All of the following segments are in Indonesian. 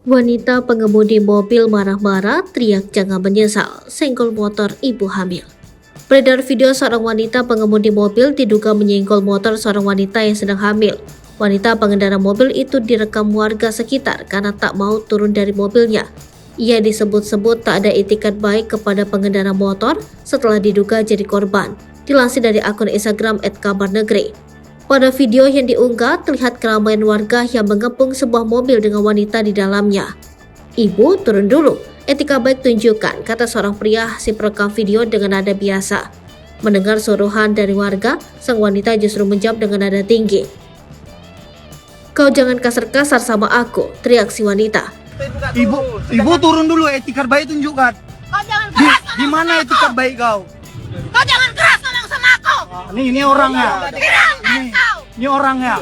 Wanita pengemudi mobil marah-marah teriak jangan menyesal, senggol motor ibu hamil. Beredar video seorang wanita pengemudi mobil diduga menyenggol motor seorang wanita yang sedang hamil. Wanita pengendara mobil itu direkam warga sekitar karena tak mau turun dari mobilnya. Ia disebut-sebut tak ada etikat baik kepada pengendara motor setelah diduga jadi korban. Dilansir dari akun Instagram @kabarnegeri. Pada video yang diunggah, terlihat keramaian warga yang mengepung sebuah mobil dengan wanita di dalamnya. "Ibu, turun dulu. Etika baik tunjukkan," kata seorang pria si perekam video dengan nada biasa. Mendengar suruhan dari warga, sang wanita justru menjawab dengan nada tinggi. "Kau jangan kasar-kasar sama aku," teriak si wanita. Ibu turun dulu, etika baik tunjukkan. Kau jangan keras Di mana etika baik kau? Kau jangan keras ngomong sama aku. Ini orangnya. Ini orangnya.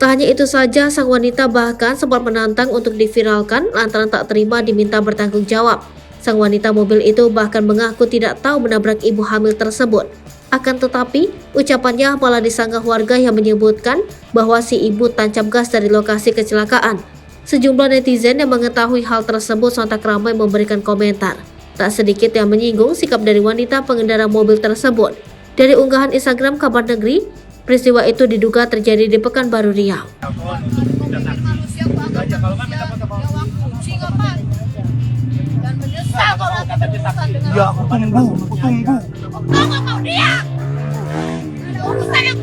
Tak hanya itu saja, sang wanita bahkan sempat menantang untuk diviralkan lantaran tak terima diminta bertanggung jawab. Sang wanita mobil itu bahkan mengaku tidak tahu menabrak ibu hamil tersebut. Akan tetapi, ucapannya malah disanggah warga yang menyebutkan bahwa si ibu tancap gas dari lokasi kecelakaan. Sejumlah netizen yang mengetahui hal tersebut sontak ramai memberikan komentar. Tak sedikit yang menyinggung sikap dari wanita pengendara mobil tersebut. Dari unggahan Instagram Kabar Negeri, peristiwa itu diduga terjadi di Pekanbaru Riau. Dan menyesal kalau nanti berurusan dengan Ya, aku tunggu. Tunggu kau dia. Ada urusan yang